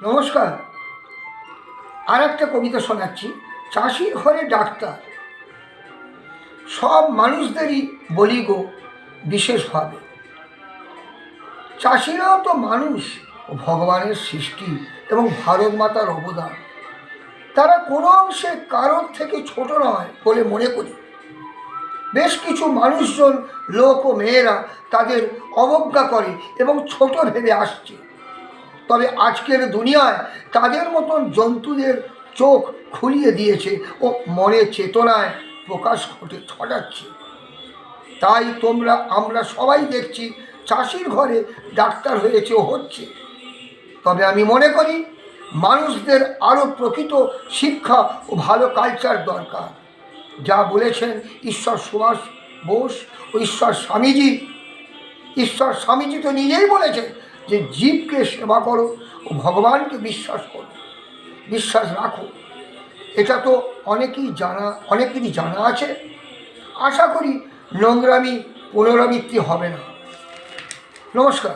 নমস্কার। আর একটা কবিতা শোনাচ্ছি। চাষির ঘরে ডাক্তার, সব মানুষদেরই বলি গো বিশেষভাবে। চাষিরাও তো মানুষ, ভগবানের সৃষ্টি এবং ভারত মাতার অবদান। তারা কোনো অংশে কারোর থেকে ছোট নয় বলে মনে করি। বেশ কিছু মানুষজন, লোক ও মেয়েরা তাদের অবজ্ঞা করে এবং ছোট ভেবে আসছে। তবে আজকের দুনিয়ায় তাদের মতন জন্তুদের চোখ খুলিয়ে দিয়েছে ও মনের চেতনায় প্রকাশ ঘটাচ্ছে। তাই আমরা সবাই দেখছি চাষির ঘরে ডাক্তার হয়েছে ও হচ্ছে। তবে আমি মনে করি মানুষদের আরও প্রকৃত শিক্ষা ও ভালো কালচার দরকার। যা বলেছেন ঈশ্বর সুভাষ বোস ও ঈশ্বর স্বামীজি তো নিজেই বলেছেন যে জীবকে সেবা করো ও ভগবানকে বিশ্বাস রাখো। এটা তো অনেকেরই জানা আছে। আশা করি নোংরামি পুনরাবৃত্তি হবে না। নমস্কার।